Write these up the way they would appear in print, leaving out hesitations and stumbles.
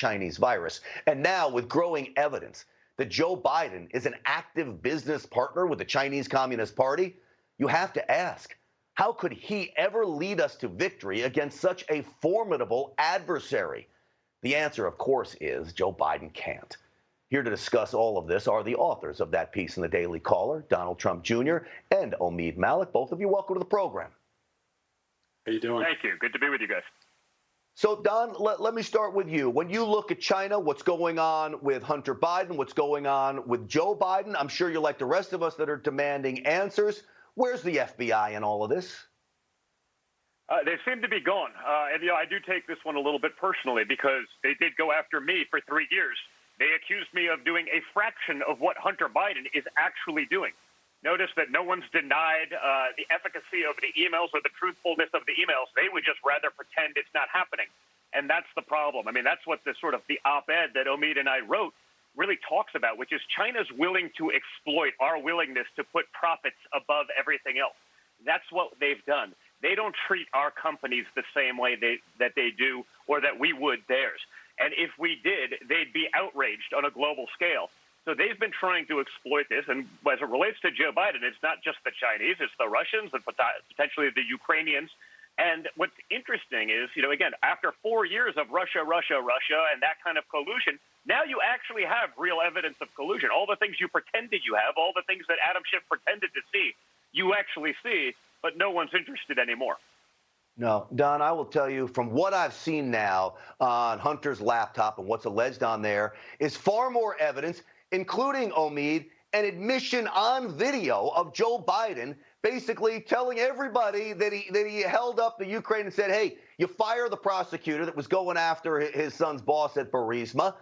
Chinese virus. And now, with growing evidence that Joe Biden is an active business partner with the Chinese Communist Party, you have to ask, how could he ever lead us to victory against such a formidable adversary? The answer, of course, is Joe Biden can't. Here to discuss all of this are the authors of that piece in the Daily Caller, Donald Trump Jr. and Omeed Malik. Both of you, welcome to the program. How you doing? Thank you. Good to be with you guys. So, Don, let me start with you. When you look at China, what's going on with Hunter Biden, what's going on with Joe Biden, I'm sure you're like the rest of us that are demanding answers. Where's the FBI in all of this? They seem to be gone. And, I do take this one a little bit personally because they did go after me for 3 years. They accused me of doing a fraction of what Hunter Biden is actually doing. Notice that no one's denied the efficacy of the emails or the truthfulness of the emails. They would just rather pretend it's not happening. And that's the problem. I mean, that's what the sort of the op-ed that Omeed and I wrote really talks about, which is China's willing to exploit our willingness to put profits above everything else. That's what they've done. They don't treat our companies the same way that they do or that we would theirs. And if we did, they'd be outraged on a global scale. So they've been trying to exploit this. And as it relates to Joe Biden, it's not just the Chinese, it's the Russians and potentially the Ukrainians. And what's interesting is, again, after 4 years of Russia, and that kind of collusion, now you actually have real evidence of collusion. All the things you pretended you have, all the things that Adam Schiff pretended to see, you actually see, but no one's interested anymore. No, Don, I will tell you from what I've seen now on Hunter's laptop and what's alleged on there is far more evidence, including, Omeed, an admission on video of Joe Biden basically telling everybody that he held up the Ukraine and said, hey, you fire the prosecutor that was going after his son's boss at Burisma.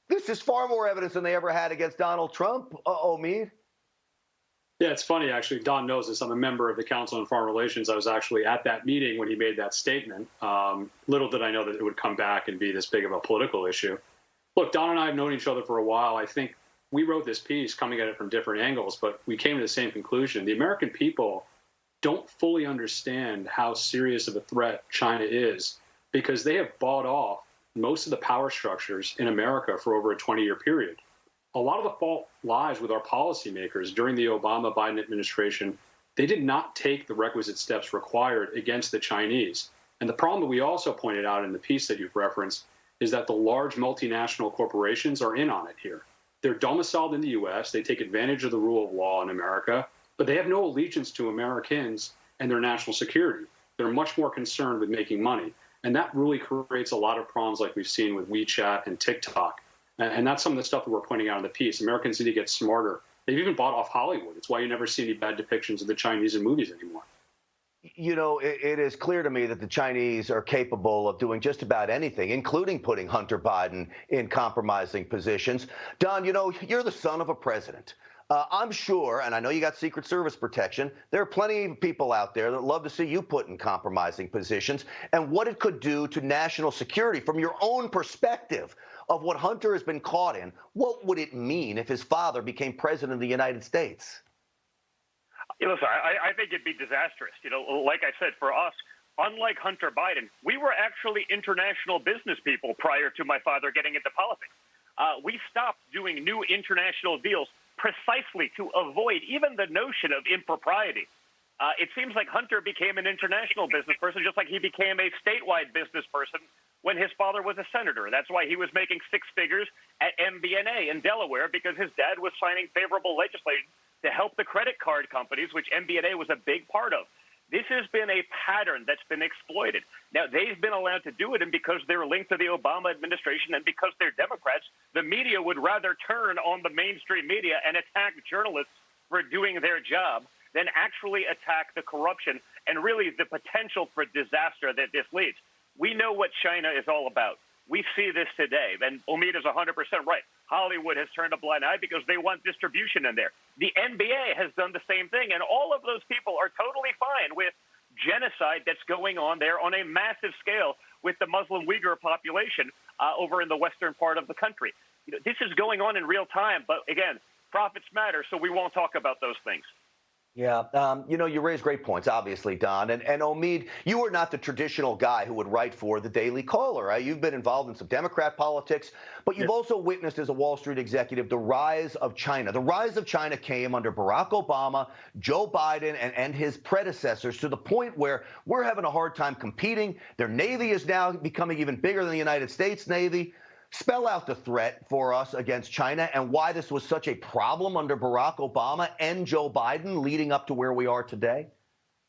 This is far more evidence than they ever had against Donald Trump, Omeed. Yeah, it's funny, actually. Don knows this. I'm a member of the Council on Foreign Relations. I was actually at that meeting when he made that statement. Little did I know that it would come back and be this big of a political issue. Look, Don and I have known each other for a while. I think we wrote this piece coming at it from different angles, but we came to the same conclusion. The American people don't fully understand how serious of a threat China is because they have bought off most of the power structures in America for over a 20-year period. A lot of the fault lies with our policymakers. During the Obama-Biden administration, they did not take the requisite steps required against the Chinese. And the problem that we also pointed out in the piece that you've referenced is that the large multinational corporations are in on it here. They're domiciled in the U.S., they take advantage of the rule of law in America, but they have no allegiance to Americans and their national security. They're much more concerned with making money. And that really creates a lot of problems like we've seen with WeChat and TikTok. And that's some of the stuff that we're pointing out in the piece. Americans need to get smarter. They've even bought off Hollywood. It's why you never see any bad depictions of the Chinese in movies anymore. It is clear to me that the Chinese are capable of doing just about anything, including putting Hunter Biden in compromising positions. Don, you're the son of a president. I'm sure, and I know you got Secret Service protection, there are plenty of people out there that love to see you put in compromising positions and what it could do to national security from your own perspective of what Hunter has been caught in. What would it mean if his father became president of the United States? Listen, I think it'd be disastrous. Like I said, for us, unlike Hunter Biden, we were actually international business people prior to my father getting into politics. We stopped doing new international deals precisely to avoid even the notion of impropriety. It seems like Hunter became an international business person just like he became a statewide business person when his father was a senator. That's why he was making six figures at MBNA in Delaware, because his dad was signing favorable legislation to help the credit card companies, which MBNA was a big part of. This has been a pattern that's been exploited. Now, they've been allowed to do it, and because they're linked to the Obama administration and because they're Democrats, the media would rather turn on the mainstream media and attack journalists for doing their job than actually attack the corruption and really the potential for disaster that this leads. We know what China is all about. We see this today, and Omeed is 100% right. Hollywood has turned a blind eye because they want distribution in there. The NBA has done the same thing, and all of those people are totally fine with genocide that's going on there on a massive scale with the Muslim Uyghur population over in the western part of the country. This is going on in real time, but again, profits matter, so we won't talk about those things. Yeah, you raise great points, obviously, Don. And Omeed, you are not the traditional guy who would write for the Daily Caller, right? You've been involved in some Democrat politics, but you've also witnessed as a Wall Street executive the rise of China. The rise of China came under Barack Obama, Joe Biden, and his predecessors to the point where we're having a hard time competing. Their Navy is now becoming even bigger than the United States Navy. Spell out the threat for us against China and why this was such a problem under Barack Obama and Joe Biden leading up to where we are today.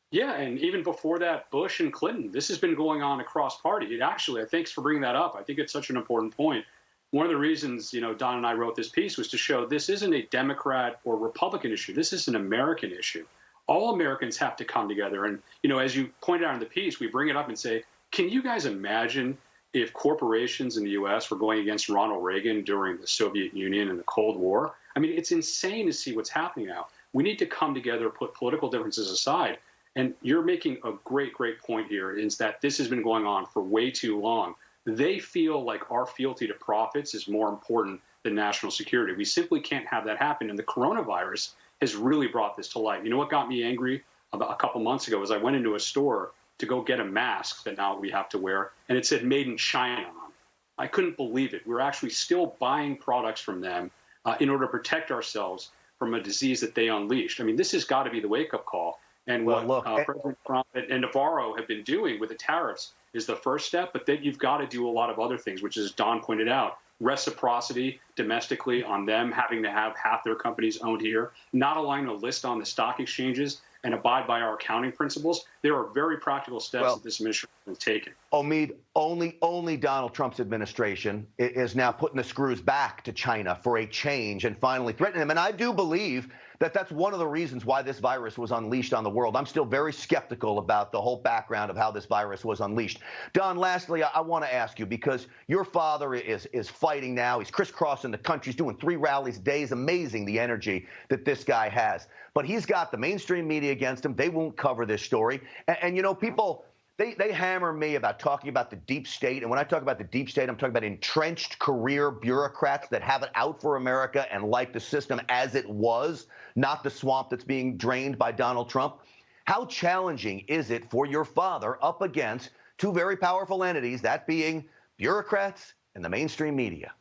Yeah, and even before that, Bush and Clinton, this has been going on across party. It actually, thanks for bringing that up. I think it's such an important point. One of the reasons, Don and I wrote this piece was to show this isn't a Democrat or Republican issue. This is an American issue. All Americans have to come together. And, as you pointed out in the piece, we bring it up and say, can you guys imagine if corporations in the U.S. were going against Ronald Reagan during the Soviet Union and the Cold War? I mean, it's insane to see what's happening now. We need to come together, put political differences aside. And you're making a great, great point here, is that this has been going on for way too long. They feel like our fealty to profits is more important than national security. We simply can't have that happen. And the coronavirus has really brought this to light. You know what got me angry about a couple months ago was I went into a store to go get a mask that now we have to wear, and it said made in China on it. I couldn't believe it. We're actually still buying products from them in order to protect ourselves from a disease that they unleashed. I mean, this has got to be the wake-up call. And what President Trump and Navarro have been doing with the tariffs is the first step, but then you've got to do a lot of other things, which is Don pointed out, reciprocity domestically on them having to have half their companies owned here, not allowing to list on the stock exchanges and abide by our accounting principles. There are very practical steps that this administration has taken. Omeed, only Donald Trump's administration is now putting the screws back to China for a change and finally threatening them. And I do believe that that's one of the reasons why this virus was unleashed on the world. I'm still very skeptical about the whole background of how this virus was unleashed. Don, lastly, I want to ask you, because your father is fighting now. He's crisscrossing the country. He's doing 3 rallies a day. It's amazing the energy that this guy has. But he's got the mainstream media against him. They won't cover this story. And people, they hammer me about talking about the deep state. And when I talk about the deep state, I'm talking about entrenched career bureaucrats that have it out for America and like the system as it was, not the swamp that's being drained by Donald Trump. How challenging is it for your father up against 2 very powerful entities, that being bureaucrats and the mainstream media?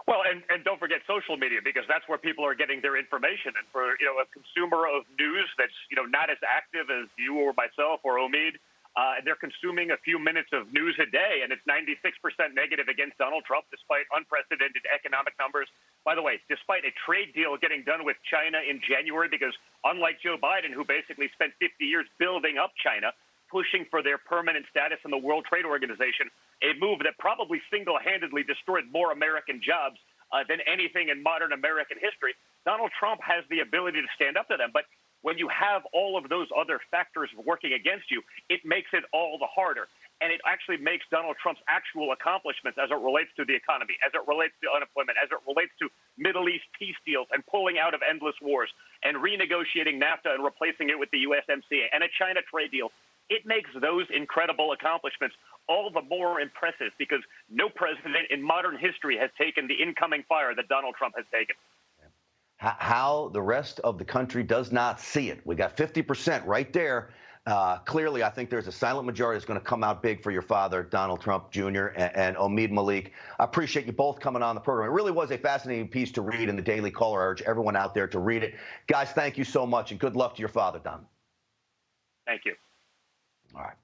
Well, and don't forget social media, because that's where people are getting their information. And for a consumer of news that's not as active as you or myself or Omeed, they're consuming a few minutes of news a day, and it's 96% negative against Donald Trump, despite unprecedented economic numbers. By the way, despite a trade deal getting done with China in January, because unlike Joe Biden, who basically spent 50 years building up China, pushing for their permanent status in the World Trade Organization, a move that probably single-handedly destroyed more American jobs than anything in modern American history, Donald Trump has the ability to stand up to them. But when you have all of those other factors working against you, it makes it all the harder. And it actually makes Donald Trump's actual accomplishments as it relates to the economy, as it relates to unemployment, as it relates to Middle East peace deals and pulling out of endless wars and renegotiating NAFTA and replacing it with the USMCA and a China trade deal. It makes those incredible accomplishments all the more impressive because no president in modern history has taken the incoming fire that Donald Trump has taken. How the rest of the country does not see it. We got 50% right there. Clearly, I think there's a silent majority that's going to come out big for your father, Donald Trump Jr. and Omeed Malik. I appreciate you both coming on the program. It really was a fascinating piece to read in the Daily Caller. I urge everyone out there to read it. Guys, thank you so much, and good luck to your father, Don. Thank you. All right.